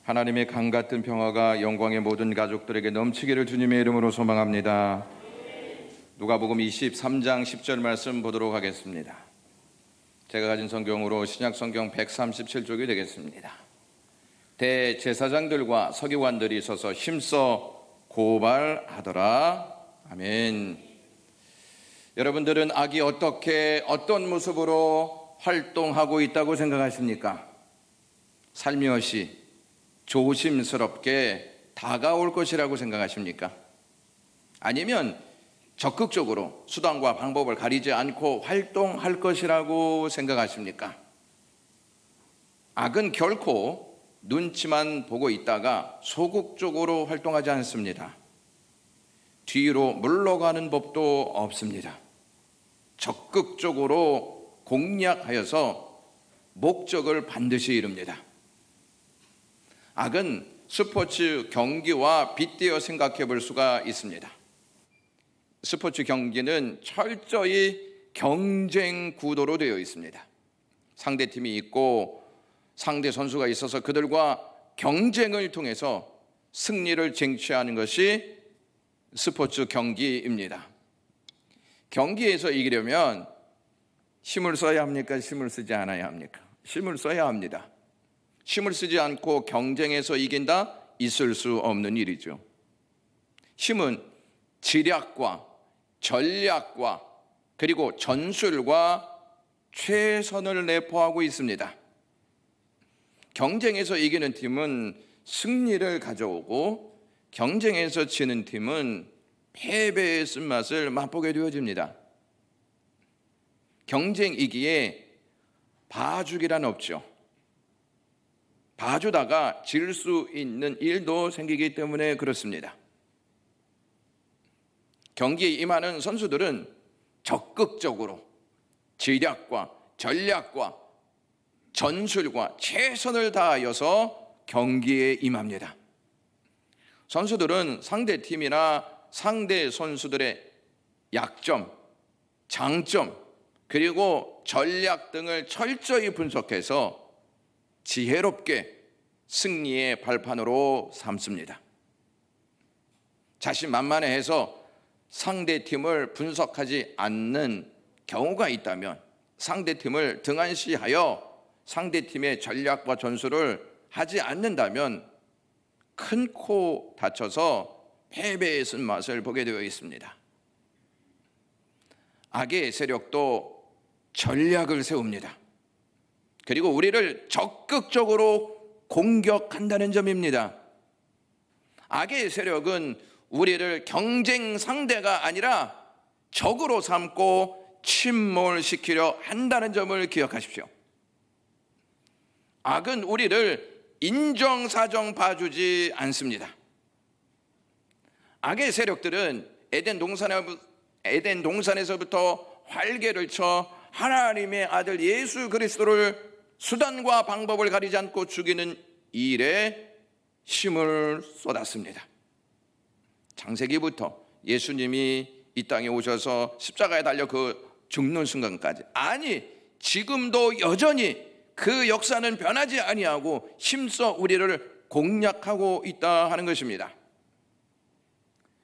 하나님의 강 같은 평화가 영광의 모든 가족들에게 넘치기를 주님의 이름으로 소망합니다. 누가복음 23장 10절 말씀 보도록 하겠습니다. 제가 가진 성경으로 신약 성경 137쪽이 되겠습니다. 대제사장들과 서기관들이 서서 힘써 고발하더라. 아멘. 여러분들은 악이 어떤 모습으로 활동하고 있다고 생각하십니까? 살며시 조심스럽게 다가올 것이라고 생각하십니까? 아니면 적극적으로 수단과 방법을 가리지 않고 활동할 것이라고 생각하십니까? 악은 결코 눈치만 보고 있다가 소극적으로 활동하지 않습니다. 뒤로 물러가는 법도 없습니다. 적극적으로 공략하여서 목적을 반드시 이룹니다. 악은 스포츠 경기와 빗대어 생각해 볼 수가 있습니다. 스포츠 경기는 철저히 경쟁 구도로 되어 있습니다. 상대팀이 있고 상대 선수가 있어서 그들과 경쟁을 통해서 승리를 쟁취하는 것이 스포츠 경기입니다. 경기에서 이기려면 힘을 써야 합니까? 힘을 쓰지 않아야 합니까? 힘을 써야 합니다. 힘을 쓰지 않고 경쟁에서 이긴다? 있을 수 없는 일이죠. 힘은 지략과 전략과 그리고 전술과 최선을 내포하고 있습니다. 경쟁에서 이기는 팀은 승리를 가져오고 경쟁에서 지는 팀은 패배의 쓴맛을 맛보게 되어집니다. 경쟁이기에 봐주기란 없죠. 봐주다가 질 수 있는 일도 생기기 때문에 그렇습니다. 경기에 임하는 선수들은 적극적으로 지략과 전략과 전술과 최선을 다하여서 경기에 임합니다. 선수들은 상대팀이나 상대 선수들의 약점, 장점, 그리고 전략 등을 철저히 분석해서 지혜롭게 승리의 발판으로 삼습니다. 자신만만해서 상대팀을 분석하지 않는 경우가 있다면 상대팀을 등한시하여 상대팀의 전략과 전술을 하지 않는다면 큰 코 다쳐서 패배의 쓴맛을 보게 되어 있습니다. 악의 세력도 전략을 세웁니다. 그리고 우리를 적극적으로 공격한다는 점입니다. 악의 세력은 우리를 경쟁 상대가 아니라 적으로 삼고 침몰시키려 한다는 점을 기억하십시오. 악은 우리를 인정사정 봐주지 않습니다. 악의 세력들은 에덴 동산에서부터 활개를 쳐 하나님의 아들 예수 그리스도를 수단과 방법을 가리지 않고 죽이는 일에 힘을 쏟았습니다. 창세기부터 예수님이 이 땅에 오셔서 십자가에 달려 그 죽는 순간까지, 아니 지금도 여전히 그 역사는 변하지 아니하고 힘써 우리를 공략하고 있다 하는 것입니다.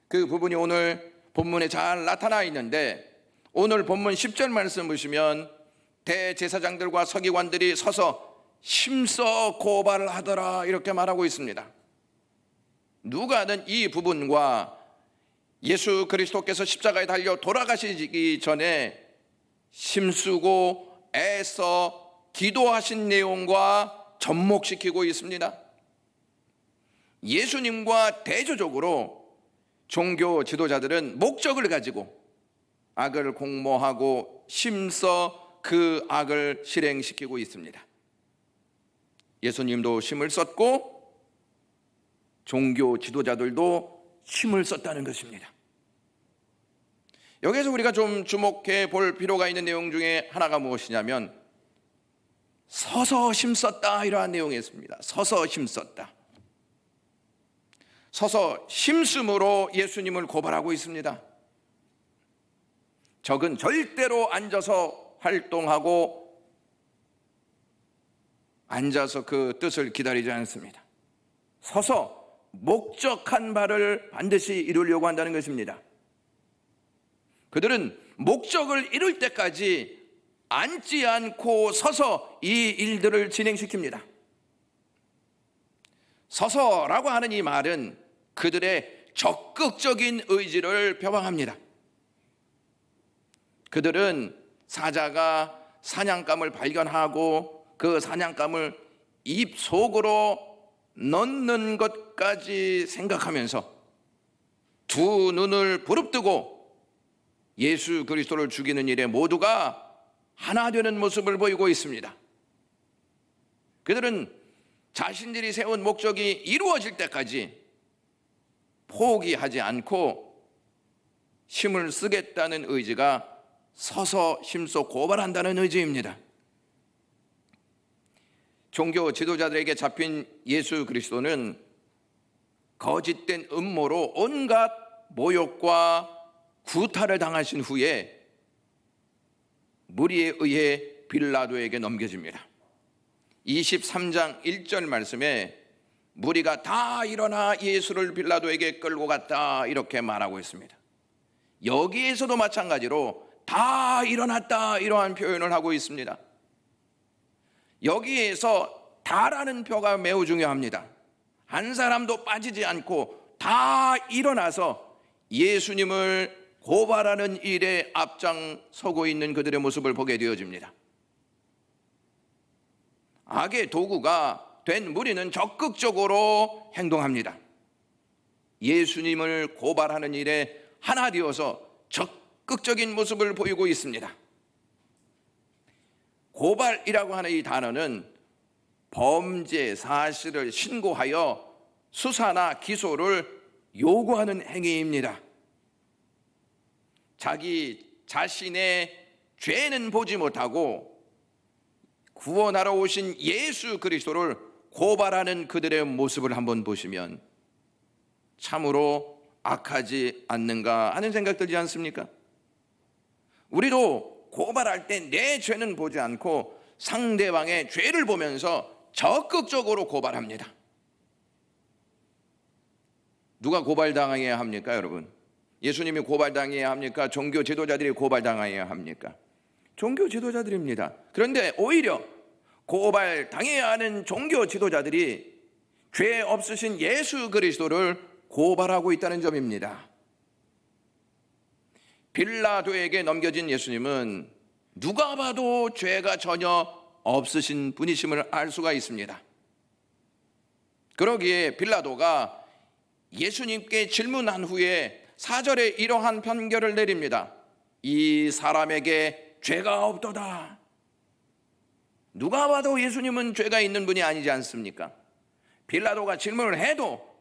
그 부분이 오늘 본문에 잘 나타나 있는데, 오늘 본문 10절 말씀 보시면 대제사장들과 서기관들이 서서 힘써 고발을 하더라 이렇게 말하고 있습니다. 누가는 이 부분과 예수 그리스도께서 십자가에 달려 돌아가시기 전에 힘쓰고 애써 기도하신 내용과 접목시키고 있습니다. 예수님과 대조적으로 종교 지도자들은 목적을 가지고 악을 공모하고 힘써 그 악을 실행시키고 있습니다. 예수님도 힘을 썼고 종교 지도자들도 힘을 썼다는 것입니다. 여기서 우리가 좀 주목해 볼 필요가 있는 내용 중에 하나가 무엇이냐면 서서 힘썼다 이러한 내용이 있습니다. 서서 힘썼다. 서서 힘쓰므로 예수님을 고발하고 있습니다. 적은 절대로 앉아서 활동하고 앉아서 그 뜻을 기다리지 않습니다. 서서 목적한 바를 반드시 이루려고 한다는 것입니다. 그들은 목적을 이룰 때까지 앉지 않고 서서 이 일들을 진행시킵니다. 서서라고 하는 이 말은 그들의 적극적인 의지를 표방합니다. 그들은 사자가 사냥감을 발견하고 그 사냥감을 입 속으로 넣는 것까지 생각하면서 두 눈을 부릅뜨고 예수 그리스도를 죽이는 일에 모두가 하나 되는 모습을 보이고 있습니다. 그들은 자신들이 세운 목적이 이루어질 때까지 포기하지 않고 힘을 쓰겠다는 의지가 서서 힘써 고발한다는 의지입니다. 종교 지도자들에게 잡힌 예수 그리스도는 거짓된 음모로 온갖 모욕과 구타를 당하신 후에 무리에 의해 빌라도에게 넘겨집니다. 23장 1절 말씀에 무리가 다 일어나 예수를 빌라도에게 끌고 갔다 이렇게 말하고 있습니다. 여기에서도 마찬가지로 다 일어났다 이러한 표현을 하고 있습니다. 여기에서 다라는 표가 매우 중요합니다. 한 사람도 빠지지 않고 다 일어나서 예수님을 고발하는 일에 앞장서고 있는 그들의 모습을 보게 되어집니다. 악의 도구가 된 무리는 적극적으로 행동합니다. 예수님을 고발하는 일에 하나 되어서 적극적인 모습을 보이고 있습니다. 고발이라고 하는 이 단어는 범죄 사실을 신고하여 수사나 기소를 요구하는 행위입니다. 자기 자신의 죄는 보지 못하고 구원하러 오신 예수 그리스도를 고발하는 그들의 모습을 한번 보시면 참으로 악하지 않는가 하는 생각 들지 않습니까? 우리도 고발할 때 내 죄는 보지 않고 상대방의 죄를 보면서 적극적으로 고발합니다. 누가 고발당해야 합니까, 여러분? 예수님이 고발당해야 합니까? 종교 지도자들이 고발당해야 합니까? 종교 지도자들입니다. 그런데 오히려 고발당해야 하는 종교 지도자들이 죄 없으신 예수 그리스도를 고발하고 있다는 점입니다. 빌라도에게 넘겨진 예수님은 누가 봐도 죄가 전혀 없으신 분이심을 알 수가 있습니다. 그러기에 빌라도가 예수님께 질문한 후에 4절에 이러한 판결을 내립니다. 이 사람에게 죄가 없도다. 누가 봐도 예수님은 죄가 있는 분이 아니지 않습니까? 빌라도가 질문을 해도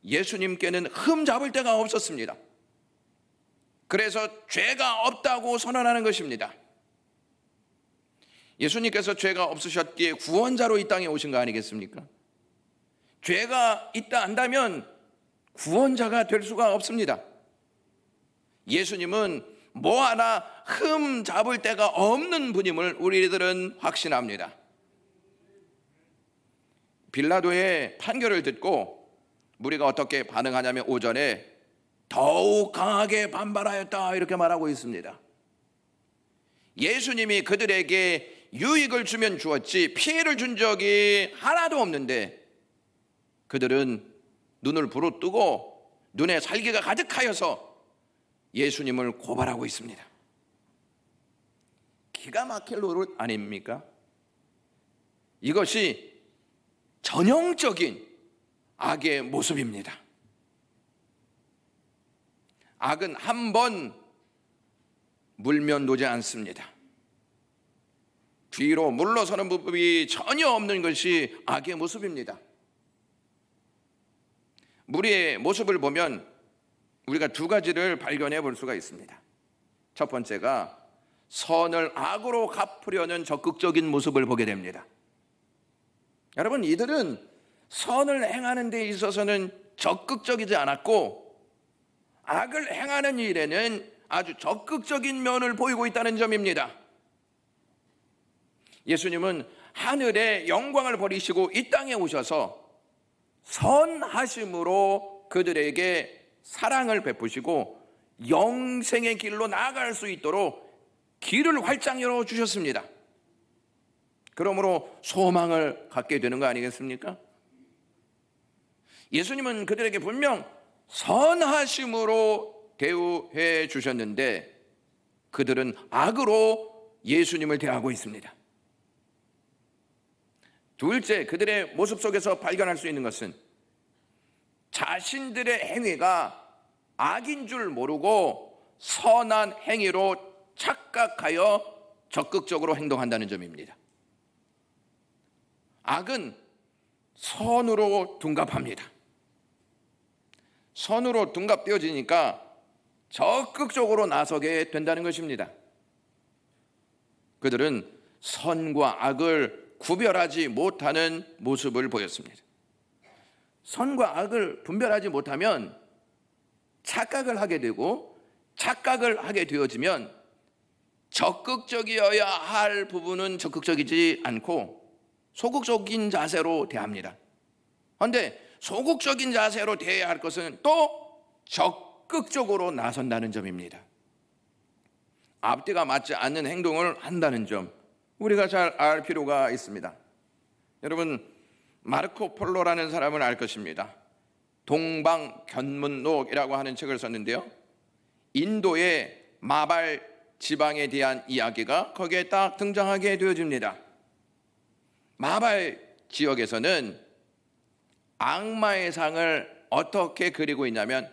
예수님께는 흠 잡을 데가 없었습니다. 그래서 죄가 없다고 선언하는 것입니다. 예수님께서 죄가 없으셨기에 구원자로 이 땅에 오신 거 아니겠습니까? 죄가 있다 한다면 구원자가 될 수가 없습니다. 예수님은 뭐 하나 흠 잡을 데가 없는 분임을 우리들은 확신합니다. 빌라도의 판결을 듣고 우리가 어떻게 반응하냐면 5절에 더욱 강하게 반발하였다 이렇게 말하고 있습니다. 예수님이 그들에게 유익을 주면 주었지 피해를 준 적이 하나도 없는데 그들은 눈을 부릅뜨고 눈에 살기가 가득하여서 예수님을 고발하고 있습니다. 기가 막힐 노릇 아닙니까? 이것이 전형적인 악의 모습입니다. 악은 한 번 물면 놓지 않습니다. 뒤로 물러서는 부분이 전혀 없는 것이 악의 모습입니다. 무리의 모습을 보면 우리가 두 가지를 발견해 볼 수가 있습니다. 첫 번째가 선을 악으로 갚으려는 적극적인 모습을 보게 됩니다. 여러분, 이들은 선을 행하는 데 있어서는 적극적이지 않았고 악을 행하는 일에는 아주 적극적인 면을 보이고 있다는 점입니다. 예수님은 하늘의 영광을 버리시고 이 땅에 오셔서 선하심으로 그들에게 사랑을 베푸시고 영생의 길로 나아갈 수 있도록 길을 활짝 열어주셨습니다. 그러므로 소망을 갖게 되는 거 아니겠습니까? 예수님은 그들에게 분명 선하심으로 대우해 주셨는데 그들은 악으로 예수님을 대하고 있습니다. 둘째, 그들의 모습 속에서 발견할 수 있는 것은 자신들의 행위가 악인 줄 모르고 선한 행위로 착각하여 적극적으로 행동한다는 점입니다. 악은 선으로 둔갑합니다. 선으로 둔갑되어지니까 적극적으로 나서게 된다는 것입니다. 그들은 선과 악을 구별하지 못하는 모습을 보였습니다. 선과 악을 분별하지 못하면 착각을 하게 되고, 착각을 하게 되어지면 적극적이어야 할 부분은 적극적이지 않고 소극적인 자세로 대합니다. 그런데 소극적인 자세로 대해야 할 것은 또 적극적으로 나선다는 점입니다. 앞뒤가 맞지 않는 행동을 한다는 점, 우리가 잘 알 필요가 있습니다. 여러분, 마르코 폴로라는 사람을 알 것입니다. 동방견문록이라고 하는 책을 썼는데요, 인도의 마발 지방에 대한 이야기가 거기에 딱 등장하게 되어집니다. 마발 지역에서는 악마의 상을 어떻게 그리고 있냐면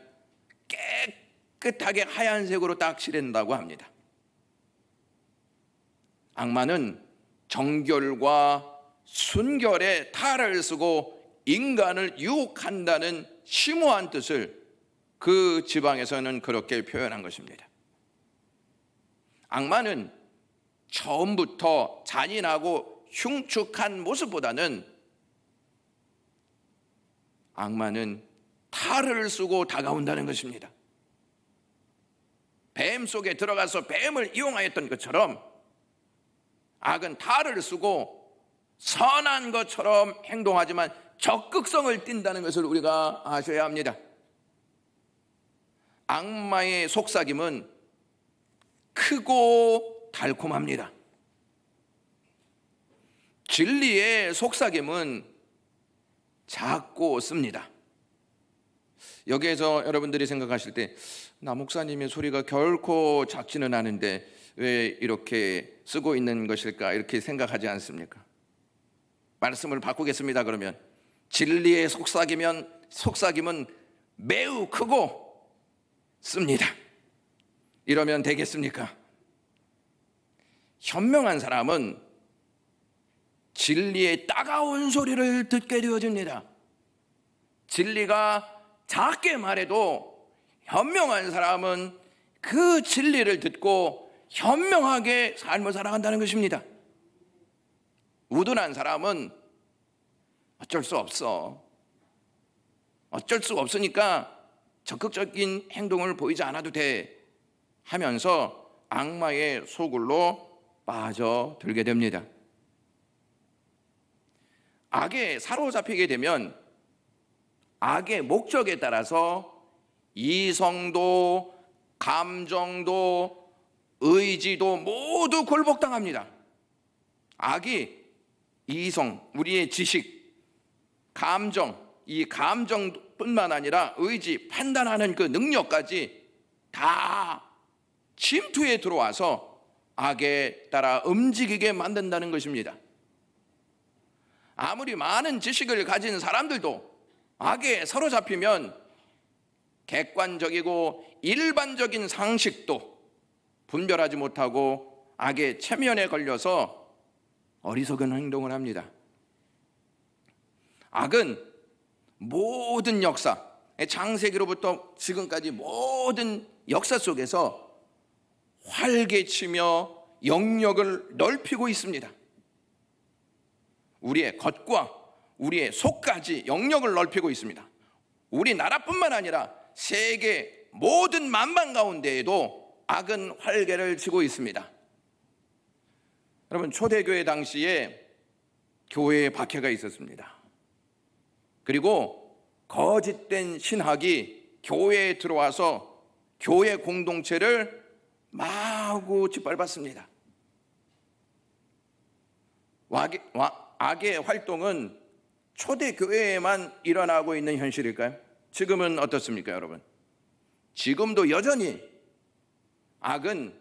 깨끗하게 하얀색으로 딱 칠한다고 합니다. 악마는 정결과 순결의 탈을 쓰고 인간을 유혹한다는 심오한 뜻을 그 지방에서는 그렇게 표현한 것입니다. 악마는 처음부터 잔인하고 흉측한 모습보다는 악마는 탈을 쓰고 다가온다는 것입니다. 뱀 속에 들어가서 뱀을 이용하였던 것처럼 악은 탈을 쓰고 선한 것처럼 행동하지만 적극성을 띈다는 것을 우리가 아셔야 합니다. 악마의 속삭임은 크고 달콤합니다. 진리의 속삭임은 작고 씁니다. 여기에서 여러분들이 생각하실 때, 나 목사님의 소리가 결코 작지는 않은데 왜 이렇게 쓰고 있는 것일까, 이렇게 생각하지 않습니까? 말씀을 바꾸겠습니다. 그러면 진리의 속삭임은 매우 크고 씁니다. 이러면 되겠습니까? 현명한 사람은 진리의 따가운 소리를 듣게 되어집니다. 진리가 작게 말해도 현명한 사람은 그 진리를 듣고 현명하게 삶을 살아간다는 것입니다. 우둔한 사람은 어쩔 수 없으니까 적극적인 행동을 보이지 않아도 돼 하면서 악마의 소굴로 빠져들게 됩니다. 악에 사로잡히게 되면 악의 목적에 따라서 이성도, 감정도, 의지도 모두 굴복당합니다. 악이 이성, 우리의 지식, 감정, 이 감정뿐만 아니라 의지, 판단하는 그 능력까지 다 침투에 들어와서 악에 따라 움직이게 만든다는 것입니다. 아무리 많은 지식을 가진 사람들도 악에 사로잡히면 객관적이고 일반적인 상식도 분별하지 못하고 악의 체면에 걸려서 어리석은 행동을 합니다. 악은 모든 역사, 창세기로부터 지금까지 모든 역사 속에서 활개치며 영역을 넓히고 있습니다. 우리의 겉과 우리의 속까지 영역을 넓히고 있습니다. 우리나라뿐만 아니라 세계 모든 만방 가운데에도 악은 활개를 치고 있습니다. 여러분, 초대교회 당시에 교회에 박해가 있었습니다. 그리고 거짓된 신학이 교회에 들어와서 교회 공동체를 마구 짓밟았습니다. 악의 활동은 초대교회에만 일어나고 있는 현실일까요? 지금은 어떻습니까, 여러분? 지금도 여전히 악은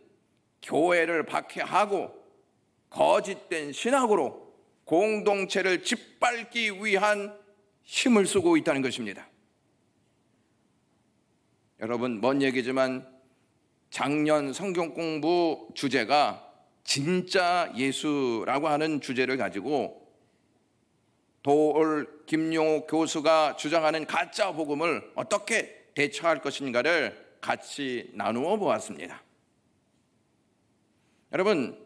교회를 박해하고 거짓된 신학으로 공동체를 짓밟기 위한 힘을 쓰고 있다는 것입니다. 여러분, 먼 얘기지만 작년 성경 공부 주제가 진짜 예수라고 하는 주제를 가지고 도올 김용옥 교수가 주장하는 가짜 복음을 어떻게 대처할 것인가를 같이 나누어 보았습니다. 여러분,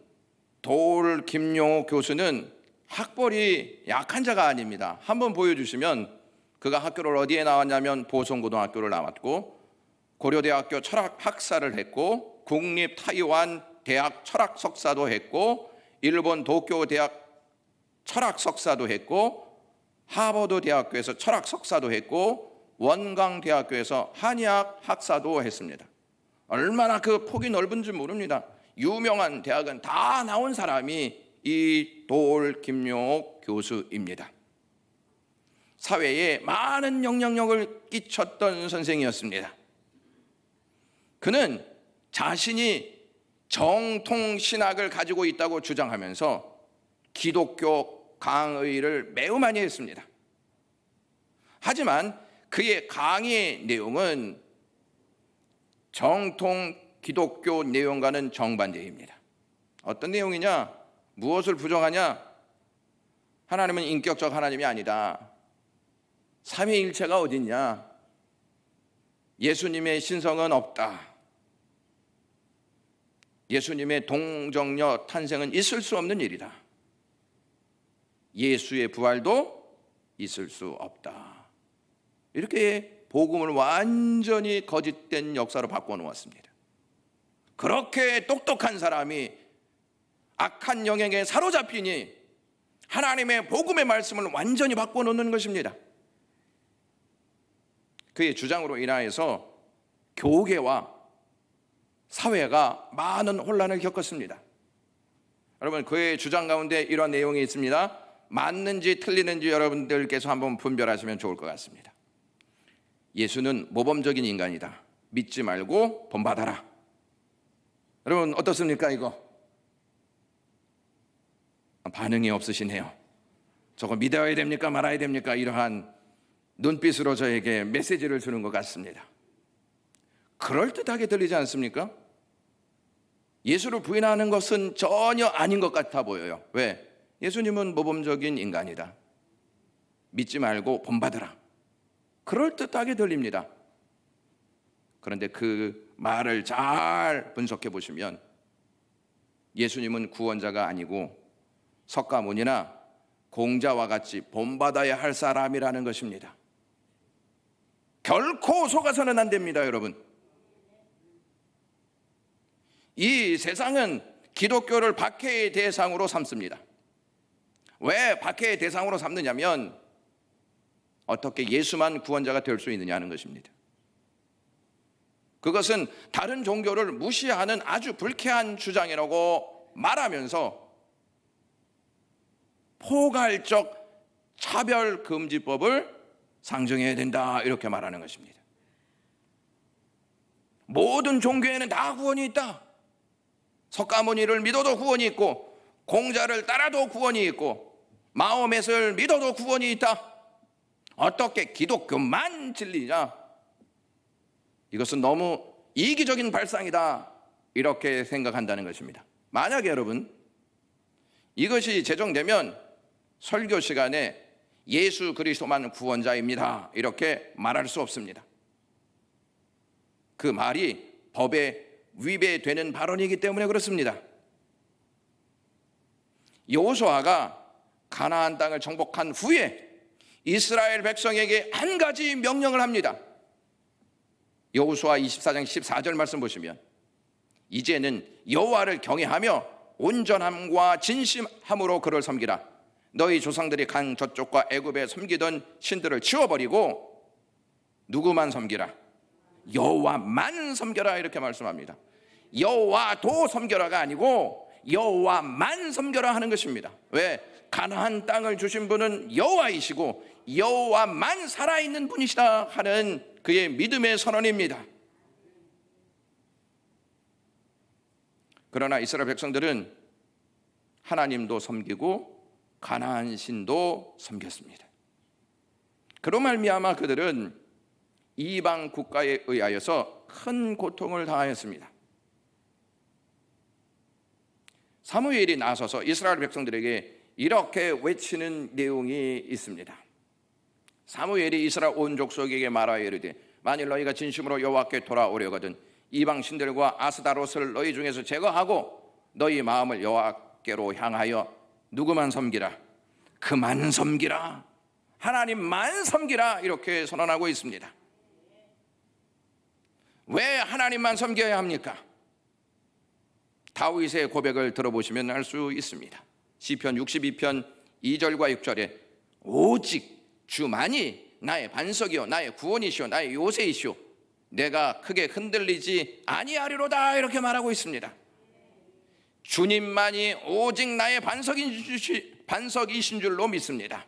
도올 김용옥 교수는 학벌이 약한 자가 아닙니다. 한번 보여주시면 그가 학교를 어디에 나왔냐면 보성고등학교를 나왔고 고려대학교 철학 학사를 했고 국립 타이완 대학 철학 석사도 했고 일본 도쿄 대학 철학 석사도 했고 하버드 대학교에서 철학 석사도 했고 원광 대학교에서 한의학 학사도 했습니다. 얼마나 그 폭이 넓은지 모릅니다. 유명한 대학은 다 나온 사람이 이 도올 김용옥 교수입니다. 사회에 많은 영향력을 끼쳤던 선생이었습니다. 그는 자신이 정통 신학을 가지고 있다고 주장하면서 기독교 강의를 매우 많이 했습니다. 하지만 그의 강의의 내용은 정통 기독교 내용과는 정반대입니다. 어떤 내용이냐? 무엇을 부정하냐? 하나님은 인격적 하나님이 아니다. 삼위일체가 어딨냐? 예수님의 신성은 없다. 예수님의 동정녀 탄생은 있을 수 없는 일이다. 예수의 부활도 있을 수 없다. 이렇게 복음을 완전히 거짓된 역사로 바꿔놓았습니다. 그렇게 똑똑한 사람이 악한 영향에 사로잡히니 하나님의 복음의 말씀을 완전히 바꿔놓는 것입니다. 그의 주장으로 인하여서 교계와 사회가 많은 혼란을 겪었습니다. 여러분, 그의 주장 가운데 이러한 내용이 있습니다. 맞는지 틀리는지 여러분들께서 한번 분별하시면 좋을 것 같습니다. 예수는 모범적인 인간이다. 믿지 말고 본받아라. 여러분, 어떻습니까 이거? 반응이 없으시네요. 저거 믿어야 됩니까 말아야 됩니까? 이러한 눈빛으로 저에게 메시지를 주는 것 같습니다. 그럴듯하게 들리지 않습니까? 예수를 부인하는 것은 전혀 아닌 것 같아 보여요. 왜? 예수님은 모범적인 인간이다. 믿지 말고 본받으라. 그럴듯하게 들립니다. 그런데 그 말을 잘 분석해 보시면 예수님은 구원자가 아니고 석가모니나 공자와 같이 본받아야 할 사람이라는 것입니다. 결코 속아서는 안 됩니다, 여러분. 이 세상은 기독교를 박해의 대상으로 삼습니다. 왜 박해의 대상으로 삼느냐면 어떻게 예수만 구원자가 될 수 있느냐는 것입니다. 그것은 다른 종교를 무시하는 아주 불쾌한 주장이라고 말하면서 포괄적 차별금지법을 상정해야 된다, 이렇게 말하는 것입니다. 모든 종교에는 다 구원이 있다. 석가모니를 믿어도 구원이 있고 공자를 따라도 구원이 있고 마호멧을 믿어도 구원이 있다. 어떻게 기독교만 진리냐? 이것은 너무 이기적인 발상이다, 이렇게 생각한다는 것입니다. 만약에 여러분 이것이 제정되면 설교 시간에 예수 그리스도만 구원자입니다, 이렇게 말할 수 없습니다. 그 말이 법에 위배되는 발언이기 때문에 그렇습니다. 여호수아가 가나안 땅을 정복한 후에 이스라엘 백성에게 한 가지 명령을 합니다. 여호수아 24장 14절 말씀 보시면 이제는 여호와를 경외하며 온전함과 진심함으로 그를 섬기라. 너희 조상들이 강 저쪽과 애굽에 섬기던 신들을 치워버리고 누구만 섬기라? 여호와만 섬겨라 이렇게 말씀합니다. 여호와도 섬겨라가 아니고 여호와만 섬겨라 하는 것입니다. 왜? 가나안 땅을 주신 분은 여호와이시고 여호와만 살아있는 분이시다 하는 그의 믿음의 선언입니다. 그러나 이스라엘 백성들은 하나님도 섬기고 가나안 신도 섬겼습니다. 그로 말미암아 그들은 이방 국가에 의하여서 큰 고통을 당하였습니다. 사무엘이 나서서 이스라엘 백성들에게 이렇게 외치는 내용이 있습니다. 사무엘이 이스라엘 온 족속에게 말하여 이르되 만일 너희가 진심으로 여호와께 돌아오려거든 이방 신들과 아스다롯을 너희 중에서 제거하고 너희 마음을 여호와께로 향하여 누구만 섬기라? 그만 섬기라. 하나님만 섬기라. 이렇게 선언하고 있습니다. 왜 하나님만 섬겨야 합니까? 다윗의 고백을 들어보시면 알 수 있습니다. 시편 62편 2절과 6절에 오직 주만이 나의 반석이요 나의 구원이시오 나의 요새이시오 내가 크게 흔들리지 아니하리로다 이렇게 말하고 있습니다. 주님만이 오직 나의 반석이신 줄로 믿습니다.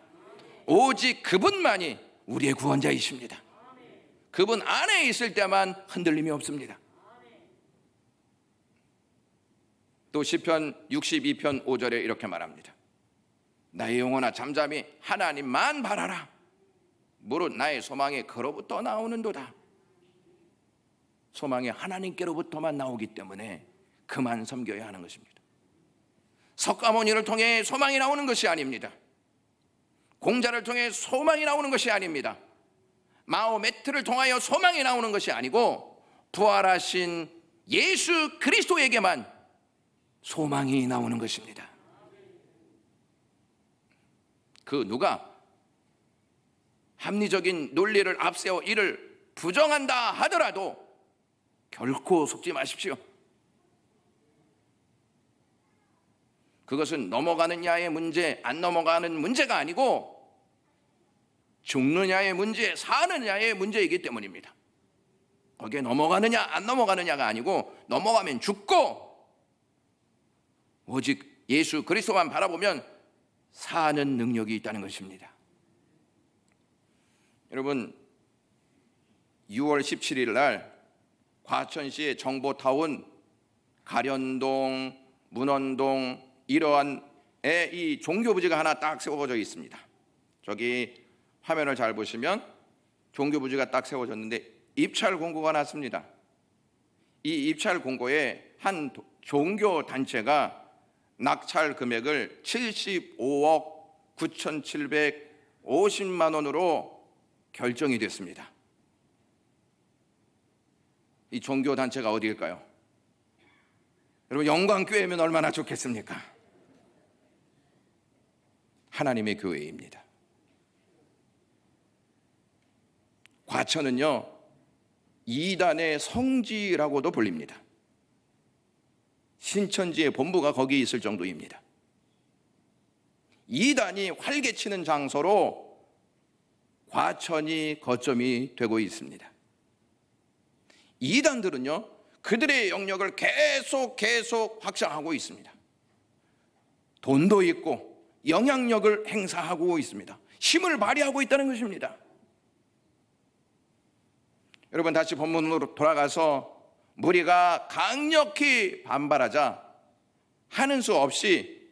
오직 그분만이 우리의 구원자이십니다. 그분 안에 있을 때만 흔들림이 없습니다. 또 시편 62편 5절에 이렇게 말합니다. 나의 영혼아 잠잠히 하나님만 바라라. 무릇 나의 소망이 그로부터 나오는도다. 소망이 하나님께로부터만 나오기 때문에 그만 섬겨야 하는 것입니다. 석가모니를 통해 소망이 나오는 것이 아닙니다. 공자를 통해 소망이 나오는 것이 아닙니다. 마호메트를 통하여 소망이 나오는 것이 아니고 부활하신 예수 그리스도에게만 소망이 나오는 것입니다. 그 누가 합리적인 논리를 앞세워 이를 부정한다 하더라도 결코 속지 마십시오. 그것은 넘어가느냐의 문제, 안 넘어가는 문제가 아니고 죽느냐의 문제, 사느냐의 문제이기 때문입니다. 거기에 넘어가느냐 안 넘어가느냐가 아니고 넘어가면 죽고 오직 예수 그리스도만 바라보면 사는 능력이 있다는 것입니다. 여러분 6월 17일 날 과천시의 정보타운, 가련동, 문원동 이러한 이 종교부지가 하나 딱 세워져 있습니다. 저기 화면을 잘 보시면 종교부지가 딱 세워졌는데 입찰 공고가 났습니다. 이 입찰 공고에 한 종교단체가 낙찰 금액을 75억 9,750만 원으로 결정이 됐습니다. 이 종교단체가 어디일까요? 여러분 영광교회면 얼마나 좋겠습니까? 하나님의 교회입니다. 과천은요 이단의 성지라고도 불립니다. 신천지의 본부가 거기 있을 정도입니다. 이단이 활개치는 장소로 과천이 거점이 되고 있습니다. 이단들은요 그들의 영역을 계속 확장하고 있습니다. 돈도 있고 영향력을 행사하고 있습니다. 힘을 발휘하고 있다는 것입니다. 여러분 다시 본문으로 돌아가서 무리가 강력히 반발하자 하는 수 없이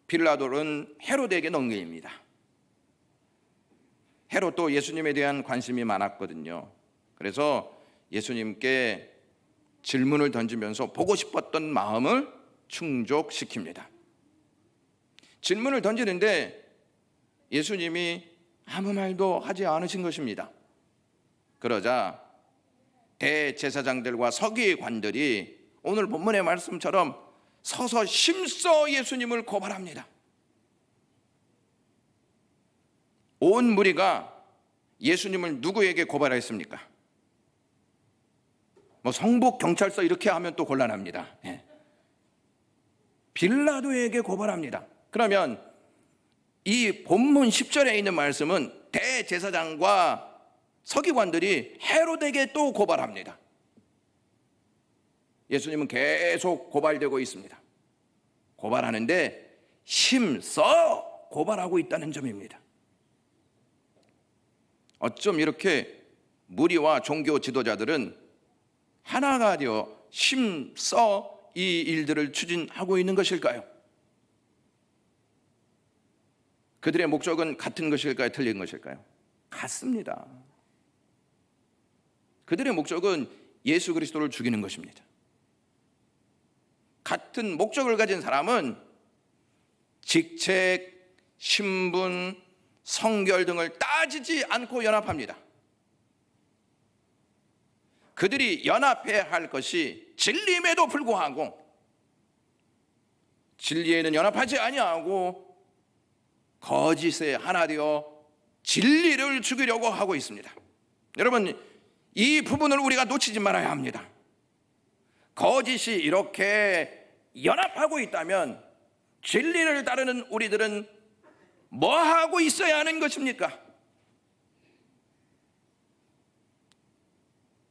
빌라도는 헤롯에게 넘깁니다. 헤롯도 예수님에 대한 관심이 많았거든요. 그래서 예수님께 질문을 던지면서 보고 싶었던 마음을 충족시킵니다. 질문을 던지는데 예수님이 아무 말도 하지 않으신 것입니다. 그러자 대제사장들과 서기관들이 오늘 본문의 말씀처럼 서서 힘써 예수님을 고발합니다. 온 무리가 예수님을 누구에게 고발했습니까? 성북 경찰서 이렇게 하면 또 곤란합니다. 빌라도에게 고발합니다. 그러면 이 본문 10절에 있는 말씀은 대제사장과 서기관들이 헤로데에게 또 고발합니다. 예수님은 계속 고발되고 있습니다. 고발하는데 힘써 고발하고 있다는 점입니다. 어쩜 이렇게 무리와 종교 지도자들은 하나가 되어 힘써 이 일들을 추진하고 있는 것일까요? 그들의 목적은 같은 것일까요? 틀린 것일까요? 같습니다. 그들의 목적은 예수 그리스도를 죽이는 것입니다. 같은 목적을 가진 사람은 직책, 신분, 성결 등을 따지지 않고 연합합니다. 그들이 연합해야 할 것이 진리임에도 불구하고 진리에는 연합하지 아니하고 거짓에 하나 되어 진리를 죽이려고 하고 있습니다. 여러분, 이 부분을 우리가 놓치지 말아야 합니다. 거짓이 이렇게 연합하고 있다면 진리를 따르는 우리들은 뭐 하고 있어야 하는 것입니까?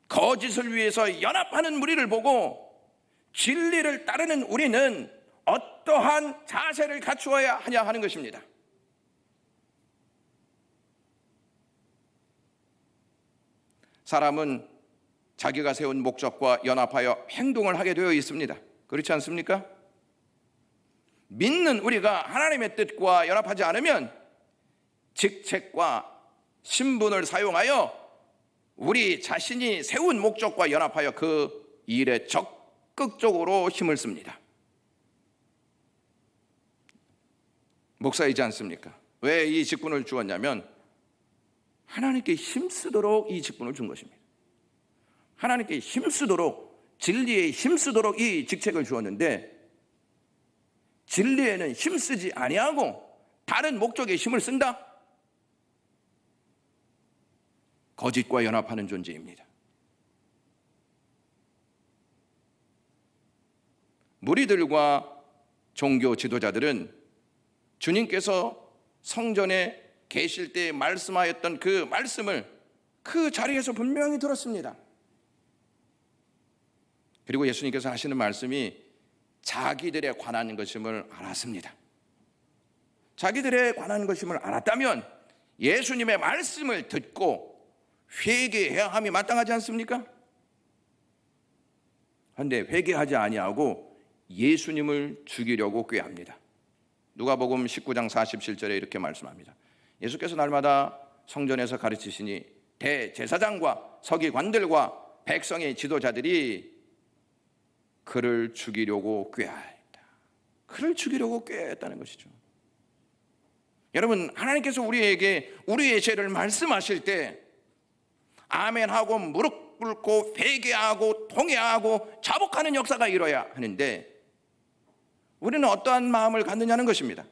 거짓을 위해서 연합하는 무리를 보고 진리를 따르는 우리는 어떠한 자세를 갖추어야 하냐 하는 것입니다. 사람은 자기가 세운 목적과 연합하여 행동을 하게 되어 있습니다. 그렇지 않습니까? 믿는 우리가 하나님의 뜻과 연합하지 않으면 직책과 신분을 사용하여 우리 자신이 세운 목적과 연합하여 그 일에 적극적으로 힘을 씁니다. 목사이지 않습니까? 왜 이 직분을 주었냐면 하나님께 힘쓰도록 이 직분을 준 것입니다. 하나님께 힘쓰도록, 진리에 힘쓰도록 이 직책을 주었는데 진리에는 힘쓰지 아니하고 다른 목적에 힘을 쓴다? 거짓과 연합하는 존재입니다. 무리들과 종교 지도자들은 주님께서 성전에 계실 때 말씀하였던 그 말씀을 그 자리에서 분명히 들었습니다. 그리고 예수님께서 하시는 말씀이 자기들에 관한 것임을 알았습니다. 자기들에 관한 것임을 알았다면 예수님의 말씀을 듣고 회개해야 함이 마땅하지 않습니까? 그런데 회개하지 아니하고 예수님을 죽이려고 꾀합니다. 누가복음 19장 47절에 이렇게 말씀합니다. 예수께서 날마다 성전에서 가르치시니 대제사장과 서기관들과 백성의 지도자들이 그를 죽이려고 꾀하였다. 그를 죽이려고 꾀했다는 것이죠. 여러분, 하나님께서 우리에게 우리의 죄를 말씀하실 때 아멘하고 무릎 꿇고 회개하고 통회하고 자복하는 역사가 일어야 하는데 우리는 어떠한 마음을 갖느냐는 것입니다.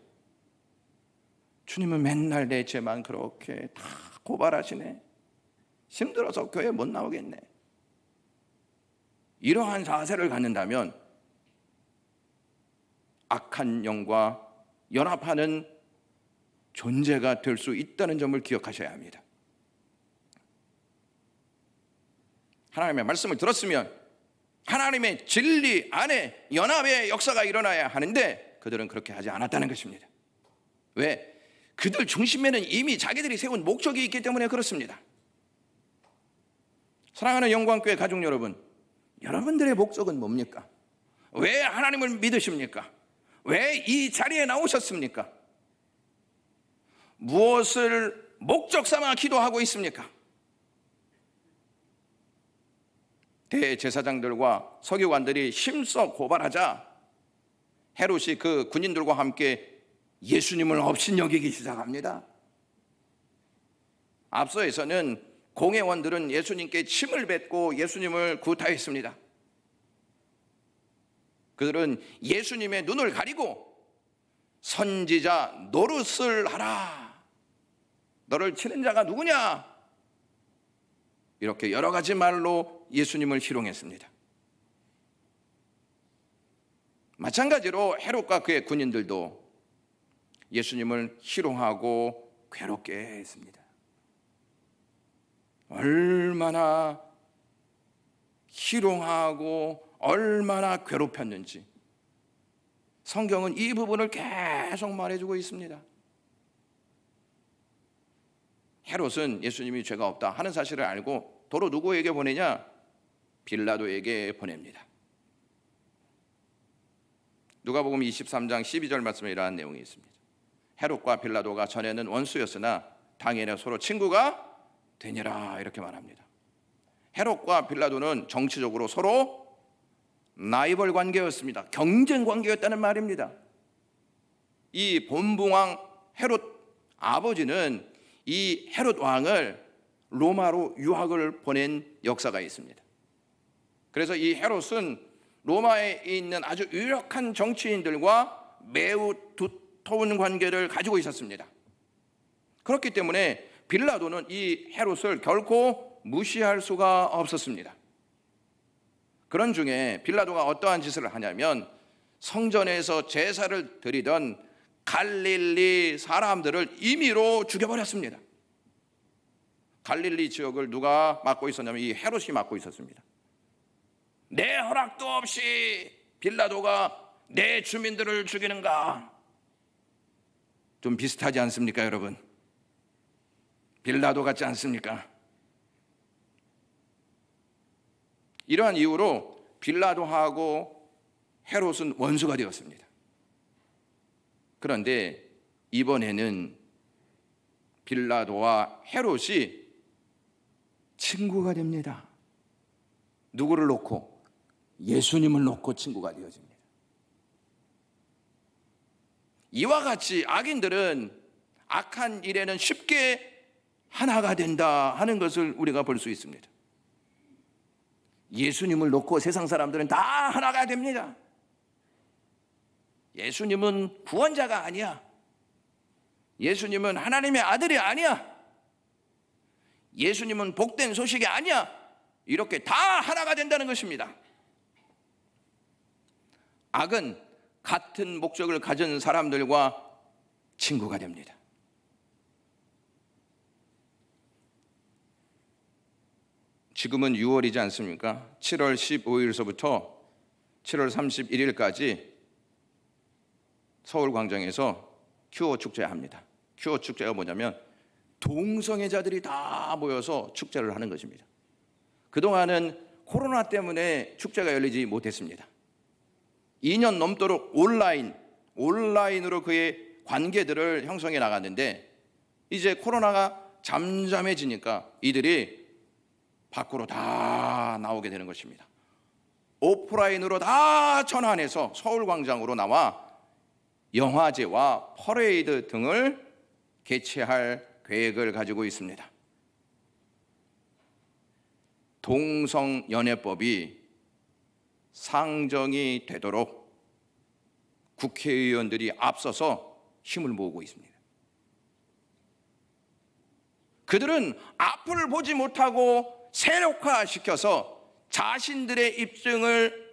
주님은 맨날 내 죄만 그렇게 다 고발하시네. 힘들어서 교회 못 나오겠네. 이러한 자세를 갖는다면 악한 영과 연합하는 존재가 될 수 있다는 점을 기억하셔야 합니다. 하나님의 말씀을 들었으면 하나님의 진리 안에 연합의 역사가 일어나야 하는데 그들은 그렇게 하지 않았다는 것입니다. 왜? 그들 중심에는 이미 자기들이 세운 목적이 있기 때문에 그렇습니다. 사랑하는 영광교회 가족 여러분, 여러분들의 목적은 뭡니까? 왜 하나님을 믿으십니까? 왜 이 자리에 나오셨습니까? 무엇을 목적 삼아 기도하고 있습니까? 대제사장들과 서기관들이 힘써 고발하자 헤롯이 그 군인들과 함께 예수님을 업신여기기 시작합니다. 앞서에서는 공회원들은 예수님께 침을 뱉고 예수님을 구타했습니다. 그들은 예수님의 눈을 가리고 선지자 노릇을 하라, 너를 치는 자가 누구냐, 이렇게 여러 가지 말로 예수님을 희롱했습니다. 마찬가지로 헤롯과 그의 군인들도 예수님을 희롱하고 괴롭게 했습니다. 얼마나 희롱하고 얼마나 괴롭혔는지 성경은 이 부분을 계속 말해주고 있습니다. 헤롯은 예수님이 죄가 없다 하는 사실을 알고 도로 누구에게 보내냐? 빌라도에게 보냅니다. 누가복음 23장 12절 말씀에 이러한 내용이 있습니다. 헤롯과 빌라도가 전에는 원수였으나 당일에 서로 친구가 되니라, 이렇게 말합니다. 헤롯과 빌라도는 정치적으로 서로 라이벌 관계였습니다. 경쟁 관계였다는 말입니다. 이 본붕왕 헤롯 아버지는 이 헤롯 왕을 로마로 유학을 보낸 역사가 있습니다. 그래서 이 헤롯은 로마에 있는 아주 유력한 정치인들과 매우 두터운 관계를 가지고 있었습니다. 그렇기 때문에 빌라도는 이 헤롯을 결코 무시할 수가 없었습니다. 그런 중에 빌라도가 어떠한 짓을 하냐면 성전에서 제사를 드리던 갈릴리 사람들을 임의로 죽여버렸습니다. 갈릴리 지역을 누가 맡고 있었냐면 이 헤롯이 맡고 있었습니다. 내 허락도 없이 빌라도가 내 주민들을 죽이는가? 좀 비슷하지 않습니까, 여러분? 빌라도 같지 않습니까? 이러한 이유로 빌라도하고 헤롯은 원수가 되었습니다. 그런데 이번에는 빌라도와 헤롯이 친구가 됩니다. 누구를 놓고? 예수님을 놓고 친구가 되어집니다. 이와 같이 악인들은 악한 일에는 쉽게 하나가 된다 하는 것을 우리가 볼 수 있습니다. 예수님을 놓고 세상 사람들은 다 하나가 됩니다. 예수님은 구원자가 아니야. 예수님은 하나님의 아들이 아니야. 예수님은 복된 소식이 아니야. 이렇게 다 하나가 된다는 것입니다. 악은 같은 목적을 가진 사람들과 친구가 됩니다. 지금은 6월이지 않습니까? 7월 15일서부터 7월 31일까지 서울광장에서 큐어 축제 합니다. 큐어 축제가 뭐냐면 동성애자들이 다 모여서 축제를 하는 것입니다. 그동안은 코로나 때문에 축제가 열리지 못했습니다. 2년 넘도록 온라인으로 그의 관계들을 형성해 나갔는데 이제 코로나가 잠잠해지니까 이들이 밖으로 다 나오게 되는 것입니다. 오프라인으로 다 전환해서 서울광장으로 나와 영화제와 퍼레이드 등을 개최할 계획을 가지고 있습니다. 동성연애법이 상정이 되도록 국회의원들이 앞서서 힘을 모으고 있습니다. 그들은 앞을 보지 못하고 세력화시켜서 자신들의 입지를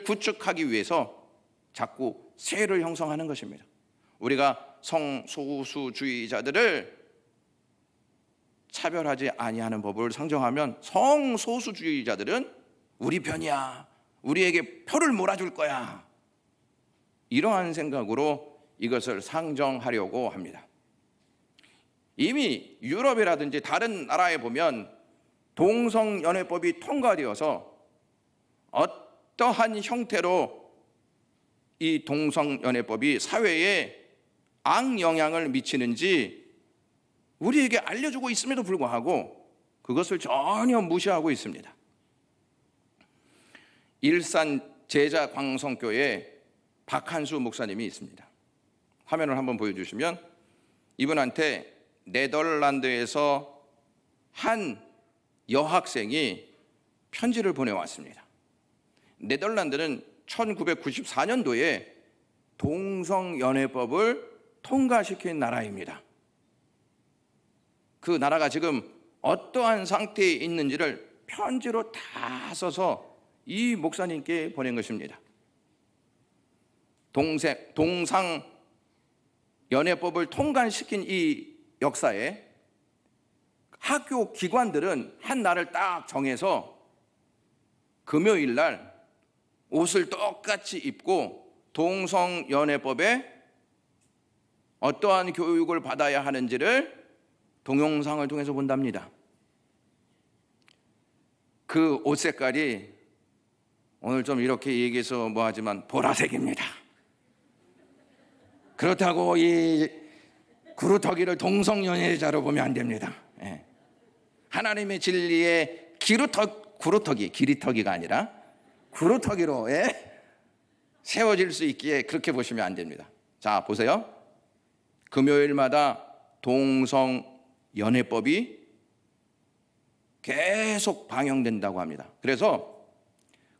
구축하기 위해서 자꾸 세를 형성하는 것입니다. 우리가 성소수주의자들을 차별하지 아니하는 법을 상정하면 성소수주의자들은 우리 편이야, 우리에게 표를 몰아줄 거야, 이러한 생각으로 이것을 상정하려고 합니다. 이미 유럽이라든지 다른 나라에 보면 동성연애법이 통과되어서 어떠한 형태로 이 동성연애법이 사회에 악영향을 미치는지 우리에게 알려주고 있음에도 불구하고 그것을 전혀 무시하고 있습니다. 일산 제자광성교회 박한수 목사님이 있습니다. 화면을 한번 보여주시면 이분한테 네덜란드에서 한 여학생이 편지를 보내왔습니다. 네덜란드는 1994년도에 동성연애법을 통과시킨 나라입니다. 그 나라가 지금 어떠한 상태에 있는지를 편지로 다 써서 이 목사님께 보낸 것입니다. 동성연애법을 통과시킨 이 역사에 학교 기관들은 한 날을 딱 정해서 금요일 날 옷을 똑같이 입고 동성연애법에 어떠한 교육을 받아야 하는지를 동영상을 통해서 본답니다. 그 옷 색깔이 오늘 좀 이렇게 얘기해서 뭐하지만 보라색입니다. 그렇다고 이 구루터기를 동성연애자로 보면 안 됩니다. 예. 하나님의 진리의 기리터기가 아니라 구루터기로 세워질 수 있기에 그렇게 보시면 안 됩니다. 자, 보세요. 금요일마다 동성연애법이 계속 방영된다고 합니다. 그래서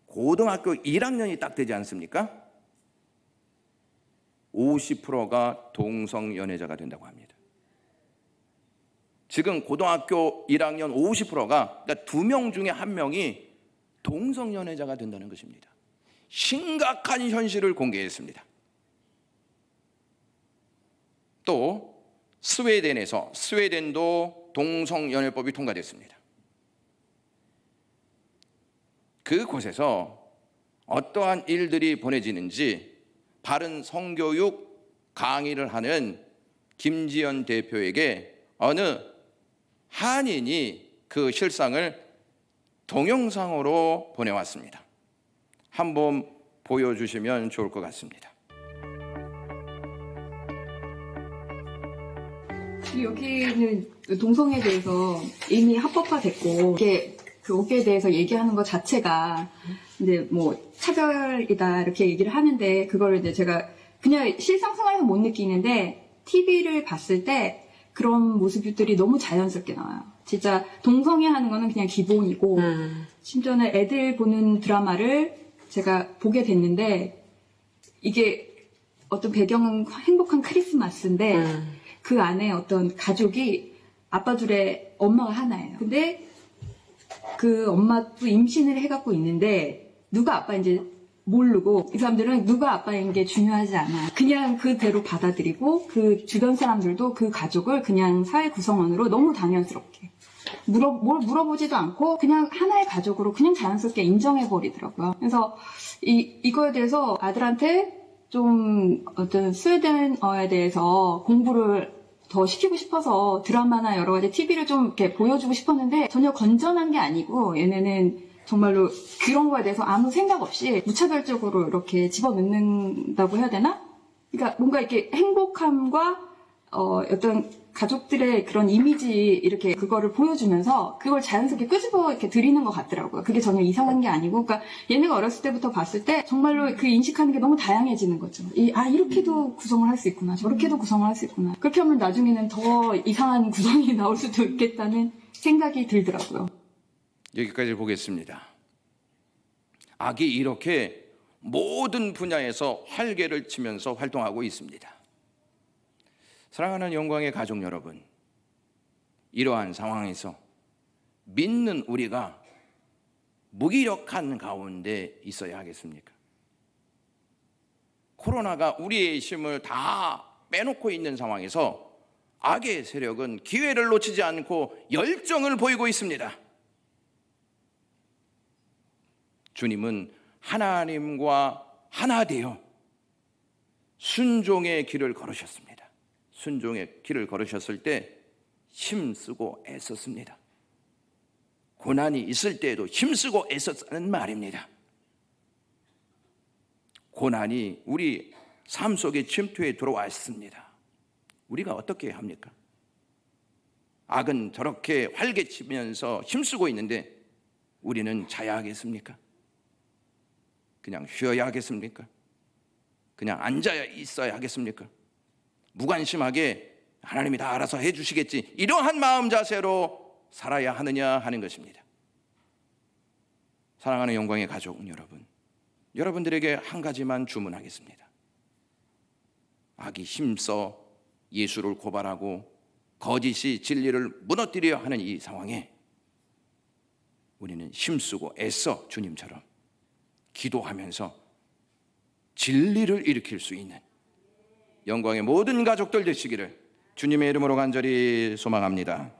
고등학교 1학년이 딱 되지 않습니까? 50%가 동성연애자가 된다고 합니다. 지금 고등학교 1학년 50%가 그러니까 2명 중에 1명이 동성연애자가 된다는 것입니다. 심각한 현실을 공개했습니다. 또 스웨덴도 동성연애법이 통과됐습니다. 그곳에서 어떠한 일들이 벌어지는지 바른 성교육 강의를 하는 김지연 대표에게 어느 한인이 그 실상을 동영상으로 보내왔습니다. 한번 보여주시면 좋을 것 같습니다. 여기는 동성애에 대해서 이미 합법화됐고 이게 그 어깨에 대해서 얘기하는 것 자체가 이제 뭐 차별이다 이렇게 얘기를 하는데 그거를 이제 제가 그냥 실생활에서 못 느끼는데 TV를 봤을 때 그런 모습들이 너무 자연스럽게 나와요. 진짜 동성애 하는 거는 그냥 기본이고 심지어는 애들 보는 드라마를 제가 보게 됐는데 이게 어떤 배경은 행복한 크리스마스인데 그 안에 어떤 가족이 아빠 둘의 엄마가 하나예요. 근데 그 엄마도 임신을 해갖고 있는데 누가 아빠인지 모르고 이 사람들은 누가 아빠인 게 중요하지 않아. 그냥 그대로 받아들이고 그 주변 사람들도 그 가족을 그냥 사회 구성원으로 너무 당연스럽게 뭘 물어보지도 않고 그냥 하나의 가족으로 그냥 자연스럽게 인정해버리더라고요. 그래서 이거에 대해서 아들한테 좀 어떤 스웨덴어에 대해서 공부를 더 시키고 싶어서 드라마나 여러 가지 TV를 좀 이렇게 보여주고 싶었는데 전혀 건전한 게 아니고 얘네는 정말로 그런 거에 대해서 아무 생각 없이 무차별적으로 이렇게 집어넣는다고 해야 되나? 그러니까 뭔가 이렇게 행복함과 어떤 가족들의 그런 이미지 이렇게 그거를 보여주면서 그걸 자연스럽게 끄집어 이렇게 드리는 것 같더라고요. 그게 전혀 이상한 게 아니고, 그러니까 얘네가 어렸을 때부터 봤을 때 정말로 그 인식하는 게 너무 다양해지는 거죠. 이렇게도 구성을 할 수 있구나, 저렇게도 구성을 할 수 있구나. 그렇게 하면 나중에는 더 이상한 구성이 나올 수도 있겠다는 생각이 들더라고요. 여기까지 보겠습니다. 악이 이렇게 모든 분야에서 활개를 치면서 활동하고 있습니다. 사랑하는 영광의 가족 여러분, 이러한 상황에서 믿는 우리가 무기력한 가운데 있어야 하겠습니까? 코로나가 우리의 힘을 다 빼놓고 있는 상황에서 악의 세력은 기회를 놓치지 않고 열정을 보이고 있습니다. 주님은 하나님과 하나 되어 순종의 길을 걸으셨습니다. 순종의 길을 걸으셨을 때 힘쓰고 애썼습니다. 고난이 있을 때에도 힘쓰고 애썼다는 말입니다. 고난이 우리 삶 속에 침투해 들어왔습니다. 우리가 어떻게 합니까? 악은 저렇게 활개치면서 힘쓰고 있는데 우리는 자야 하겠습니까? 그냥 쉬어야 하겠습니까? 그냥 앉아 있어야 하겠습니까? 무관심하게 하나님이 다 알아서 해주시겠지, 이러한 마음 자세로 살아야 하느냐 하는 것입니다. 사랑하는 영광의 가족 여러분, 여러분들에게 한 가지만 주문하겠습니다. 악이 힘써 예수를 고발하고 거짓이 진리를 무너뜨려 하는 이 상황에 우리는 힘쓰고 애써 주님처럼 기도하면서 진리를 일으킬 수 있는 영광의 모든 가족들 되시기를 주님의 이름으로 간절히 소망합니다.